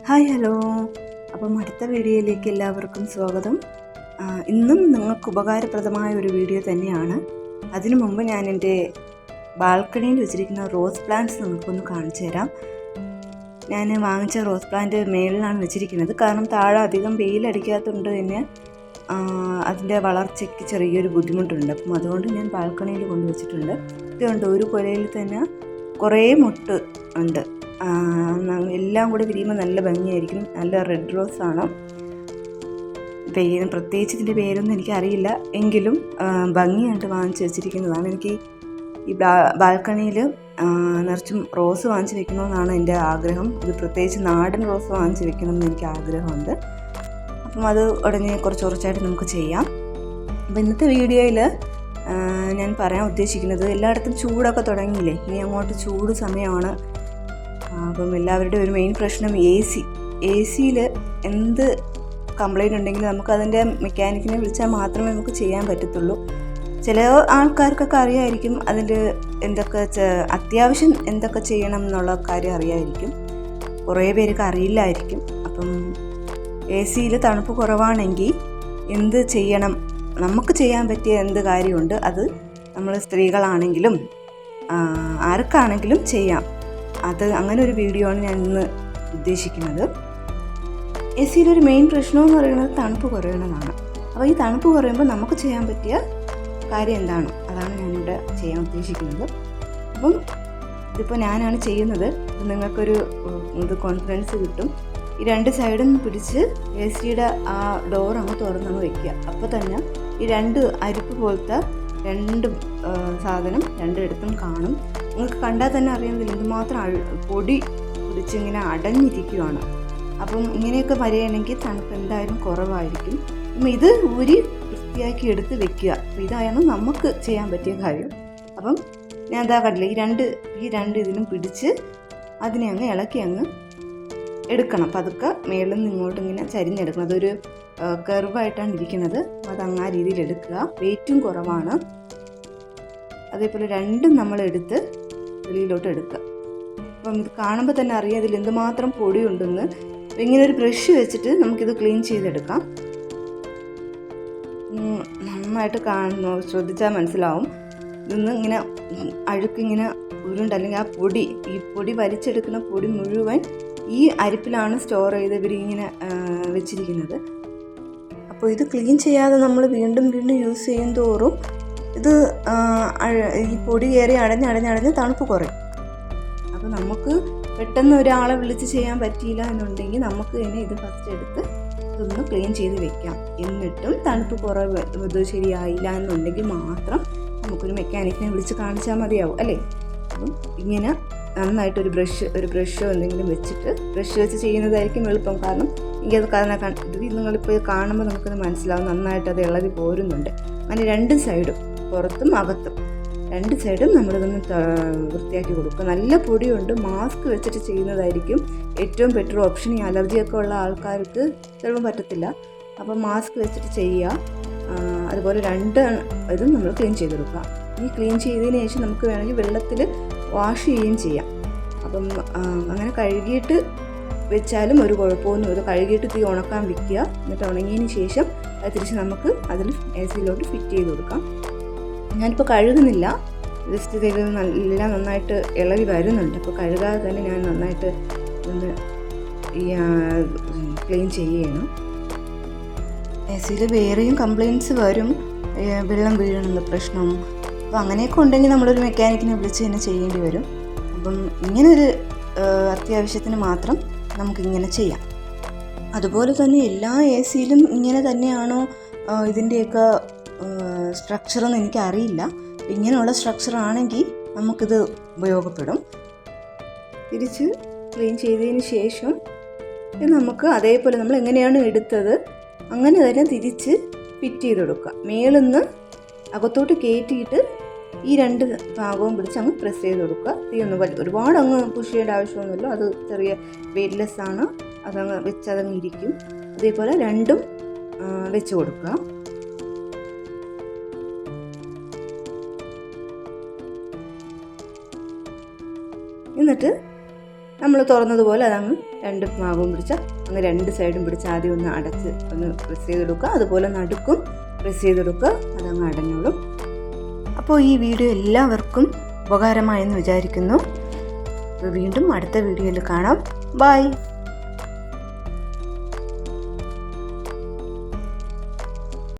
Hi hello. അപ്പം അടുത്ത വീഡിയോയിലേക്ക് എല്ലാവർക്കും സ്വാഗതം. ഇന്നും നിങ്ങൾക്ക് ഉപകാരപ്രദമായ ഒരു വീഡിയോ തന്നെയാണ്. അതിനു മുമ്പ് ഞാൻ എൻ്റെ ബാൽക്കണിയിൽ വെച്ചിരിക്കുന്ന റോസ് പ്ലാന്റ്സ് നിങ്ങൾക്കൊന്ന് കാണിച്ചു തരാം. ഞാൻ വാങ്ങിച്ച റോസ് പ്ലാന്റ് മേളിലാണ് വെച്ചിരിക്കുന്നത്. കാരണം താഴെ അധികം വെയിലടിക്കാത്തതുകൊണ്ട് തന്നെ അതിൻ്റെ വളർച്ചയ്ക്ക് ചെറിയൊരു ബുദ്ധിമുട്ടുണ്ട്. അപ്പം അതുകൊണ്ട് ഞാൻ ബാൽക്കണിയിൽ കൊണ്ടുവച്ചിട്ടുണ്ട്. ഇതുകൊണ്ട് ഒരു കൊലയിൽ തന്നെ കുറേ മുട്ട് ഉണ്ട്. എല്ലാം കൂടി വിരിയുമ്പോൾ നല്ല ഭംഗിയായിരിക്കും. നല്ല റെഡ് റോസാണ്. പ്രത്യേകിച്ച് ഇതിൻ്റെ പേരൊന്നും എനിക്കറിയില്ല, എങ്കിലും ഭംഗിയായിട്ട് വാങ്ങിച്ച് വെച്ചിരിക്കുന്നതാണ്. എനിക്ക് ഈ ബാൽക്കണിയിൽ നിറച്ചും റോസ് വാങ്ങിച്ച് വെക്കണമെന്നാണ് എൻ്റെ ആഗ്രഹം. ഇത് പ്രത്യേകിച്ച് നാടൻ റോസ് വാങ്ങിച്ച് വെക്കണമെന്ന് എനിക്ക് ആഗ്രഹമുണ്ട്. അപ്പം അത് ഉടനെ കുറച്ചായിട്ട് നമുക്ക് ചെയ്യാം. അപ്പം ഇന്നത്തെ വീഡിയോയിൽ ഞാൻ പറയാൻ ഉദ്ദേശിക്കുന്നത്, എല്ലായിടത്തും ചൂടൊക്കെ തുടങ്ങിയില്ലേ, ഇനി അങ്ങോട്ട് ചൂട് സമയമാണ്. അപ്പം എല്ലാവരുടെയും ഒരു മെയിൻ പ്രശ്നം എ സിയിൽ എന്ത് കംപ്ലൈൻറ്റ് ഉണ്ടെങ്കിലും നമുക്കതിൻ്റെ മെക്കാനിക്കിനെ വിളിച്ചാൽ മാത്രമേ നമുക്ക് ചെയ്യാൻ പറ്റത്തുള്ളൂ. ചില ആൾക്കാർക്കൊക്കെ അറിയായിരിക്കും അതിൻ്റെ എന്തൊക്കെ അത്യാവശ്യം എന്തൊക്കെ ചെയ്യണം എന്നുള്ള കാര്യം അറിയായിരിക്കും. കുറേ പേർക്ക് അറിയില്ലായിരിക്കും. അപ്പം എ സിയിൽ തണുപ്പ് കുറവാണെങ്കിൽ എന്ത് ചെയ്യണം, നമുക്ക് ചെയ്യാൻ പറ്റിയ എന്ത് കാര്യമുണ്ട്, അത് നമ്മൾ സ്ത്രീകളാണെങ്കിലും ആർക്കാണെങ്കിലും ചെയ്യാം. അങ്ങനെ ഒരു വീഡിയോ ആണ് ഞാൻ ഇന്ന് ഉദ്ദേശിക്കുന്നത്. എ സിയിലൊരു മെയിൻ പ്രശ്നമെന്ന് പറയുന്നത് തണുപ്പ് കുറയണതാണ്. അപ്പോൾ ഈ തണുപ്പ് കുറയുമ്പോൾ നമുക്ക് ചെയ്യാൻ പറ്റിയ കാര്യം എന്താണ്, അതാണ് ഞാനിവിടെ ചെയ്യാൻ ഉദ്ദേശിക്കുന്നത്. അപ്പം ഇതിപ്പോൾ ഞാനാണ് ചെയ്യുന്നത്. നിങ്ങൾക്കൊരു കോൺഫിഡൻസ് കിട്ടും. ഈ രണ്ട് സൈഡും പിടിച്ച് എ സിയുടെ ആ ഡോർ അങ്ങ് തുറന്നങ്ങ് വെക്കുക. അപ്പോൾ തന്നെ ഈ രണ്ട് അരിപ്പ് പോലത്തെ രണ്ട് സാധനം രണ്ടിടത്തും കാണും. നിങ്ങൾക്ക് കണ്ടാൽ തന്നെ അറിയുന്നില്ല എന്തുമാത്രം പൊടി പിടിച്ചിങ്ങനെ അടഞ്ഞിരിക്കുകയാണ്. അപ്പം ഇങ്ങനെയൊക്കെ വരികയാണെങ്കിൽ തണുപ്പ് എന്തായാലും കുറവായിരിക്കും. അപ്പം ഇത് ഊരി വൃത്തിയാക്കി എടുത്ത് വെക്കുക. അപ്പം ഇതാണ് നമുക്ക് ചെയ്യാൻ പറ്റിയ കാര്യം. അപ്പം ഞാൻ എന്താ കണ്ടില്ല, ഈ രണ്ട് ഇതിലും പിടിച്ച് അതിനെ അങ്ങ് ഇളക്കി അങ്ങ് എടുക്കണം. പതുക്കെ മേളിൽ നിന്ന് ഇങ്ങോട്ട് ഇങ്ങനെ ചരിഞ്ഞെടുക്കണം. അതൊരു കർവായിട്ടാണ് ഇരിക്കുന്നത്. അതങ്ങ് ആ രീതിയിൽ എടുക്കുക. വെയിറ്റും കുറവാണ്. അതേപോലെ രണ്ടും നമ്മളെടുത്ത് വെളിയിലോട്ട് എടുക്കുക. അപ്പം ഇത് കാണുമ്പോൾ തന്നെ അറിയാം ഇതിൽ എന്തുമാത്രം പൊടിയുണ്ടെന്ന്. ഇങ്ങനെ ഒരു ബ്രഷ് വെച്ചിട്ട് നമുക്കിത് ക്ലീൻ ചെയ്തെടുക്കാം. നന്നായിട്ട് ശ്രദ്ധിച്ചാൽ മനസ്സിലാവും. ഇതൊന്ന് ഇങ്ങനെ അഴുക്കിങ്ങനെ അല്ലെങ്കിൽ ഈ പൊടി വലിച്ചെടുക്കുന്ന പൊടി മുഴുവൻ ഈ അരിപ്പിലാണ് സ്റ്റോർ ചെയ്ത് ഇവരിങ്ങനെ വെച്ചിരിക്കുന്നത്. അപ്പോൾ ഇത് ക്ലീൻ ചെയ്യാതെ നമ്മൾ വീണ്ടും യൂസ് ചെയ്യും തോറും ഇത് ഈ പൊടി കയറി അടഞ്ഞ് തണുപ്പ് കുറയും. അപ്പോൾ നമുക്ക് പെട്ടെന്ന് ഒരാളെ വിളിച്ച് ചെയ്യാൻ പറ്റിയില്ല എന്നുണ്ടെങ്കിൽ നമുക്ക് തന്നെ ഇത് ഫസ്റ്റ് എടുത്ത് ഇതൊന്ന് ക്ലീൻ ചെയ്ത് വെക്കാം. എന്നിട്ടും തണുപ്പ് കുറവ് ഇത് ശരിയായില്ല എന്നുണ്ടെങ്കിൽ മാത്രം നമുക്കൊരു മെക്കാനിക്കിനെ വിളിച്ച് കാണിച്ചാൽ മതിയാവും, അല്ലേ? അപ്പം ഇങ്ങനെ നന്നായിട്ടൊരു ബ്രഷോ എന്തെങ്കിലും വെച്ചിട്ട് ബ്രഷ് വെച്ച് ചെയ്യുന്നതായിരിക്കും എളുപ്പം. കാരണം എനിക്കത് നിങ്ങളിപ്പോൾ കാണുമ്പോൾ നമുക്കത് മനസ്സിലാവും. നന്നായിട്ട് അത് ഇളകി പോരുന്നുണ്ട്. അങ്ങനെ രണ്ട് സൈഡും, പുറത്തും അകത്തും രണ്ട് സൈഡും നമ്മളിതൊന്ന് വൃത്തിയാക്കി കൊടുക്കുക. നല്ല പൊടിയുണ്ട്. മാസ്ക് വെച്ചിട്ട് ചെയ്യുന്നതായിരിക്കും ഏറ്റവും ബെറ്റർ ഓപ്ഷൻ. ഈ അലർജിയൊക്കെ ഉള്ള ആൾക്കാർക്ക് ചിലപ്പോൾ പറ്റത്തില്ല. അപ്പോൾ മാസ്ക് വെച്ചിട്ട് ചെയ്യുക. അതുപോലെ രണ്ട് ഇതും നമ്മൾ ക്ലീൻ ചെയ്ത് കൊടുക്കുക. ഈ ക്ലീൻ ചെയ്തതിന് ശേഷം നമുക്ക് വേണമെങ്കിൽ വെള്ളത്തിൽ വാഷ് ചെയ്യുകയും ചെയ്യാം. അപ്പം അങ്ങനെ കഴുകിയിട്ട് വെച്ചാലും ഒരു കുഴപ്പമൊന്നും. ഇത് കഴുകിയിട്ട് തീ ഉണക്കാൻ വയ്ക്കുക. എന്നിട്ട് ഉണങ്ങിയതിന് ശേഷം അത് തിരിച്ച് നമുക്ക് അതിൽ എ സിയിലോട്ട് ഫിറ്റ് ചെയ്ത് കൊടുക്കാം. ഞാനിപ്പോൾ കഴുകുന്നില്ല. ജസ്റ്റ് ഇത് എല്ലാം നന്നായിട്ട് ഇളകി വരുന്നുണ്ട്. അപ്പോൾ കഴുകാതെ തന്നെ ഞാൻ നന്നായിട്ട് ഒന്ന് ക്ലീൻ ചെയ്യുകയാണ്. എ സിയിൽ വേറെയും കംപ്ലയിൻറ്റ്സ് വരും. വെള്ളം വീഴണമെന്ന പ്രശ്നം. അപ്പോൾ അങ്ങനെയൊക്കെ ഉണ്ടെങ്കിൽ നമ്മളൊരു മെക്കാനിക്കിനെ വിളിച്ച് തന്നെ ചെയ്യേണ്ടി വരും. അപ്പം ഇങ്ങനൊരു അത്യാവശ്യത്തിന് മാത്രം നമുക്കിങ്ങനെ ചെയ്യാം. അതുപോലെ തന്നെ എല്ലാ എ സിയിലും ഇങ്ങനെ തന്നെയാണോ ഇതിൻ്റെയൊക്കെ സ്ട്രക്ചറൊന്നും എനിക്കറിയില്ല. ഇങ്ങനെയുള്ള സ്ട്രക്ചറാണെങ്കിൽ നമുക്കിത് ഉപയോഗപ്പെടും. തിരിച്ച് ക്ലീൻ ചെയ്തതിന് ശേഷം നമുക്ക് അതേപോലെ നമ്മൾ എങ്ങനെയാണ് എടുത്തത് അങ്ങനെ തന്നെ തിരിച്ച് ഫിറ്റ് ചെയ്ത് കൊടുക്കുക. മേളിൽ നിന്ന് അകത്തോട്ട് കയറ്റിയിട്ട് ഈ രണ്ട് ഭാഗവും പിടിച്ച് അങ്ങ് പ്രസ് ചെയ്ത് കൊടുക്കുക. തീയൊന്ന് ഒരുപാട് അങ്ങ് പുഷ് ചെയ്യേണ്ട ആവശ്യമൊന്നുമില്ല. അത് ചെറിയ വെയ്റ്റ്ലെസ് ആണ്. അതങ്ങ് വെച്ചതങ്ങ് ഇരിക്കും. അതേപോലെ രണ്ടും വെച്ച് കൊടുക്കുക. എന്നിട്ട് നമ്മൾ തുറന്നതുപോലെ അതങ്ങ് രണ്ട് ഭാഗവും പിടിച്ച് അങ്ങ് രണ്ട് സൈഡും പിടിച്ച് ആദ്യം ഒന്ന് അടച്ച് ഒന്ന് പ്രസ് ചെയ്തെടുക്കുക. അതുപോലെ നടുക്കും പ്രസ് ചെയ്തെടുക്കുക, അതങ്ങ് അടഞ്ഞോളും. അപ്പോൾ ഈ വീഡിയോ എല്ലാവർക്കും ഉപകാരമായെന്ന് വിചാരിക്കുന്നു. വീണ്ടും അടുത്ത വീഡിയോയിൽ കാണാം. ബൈ.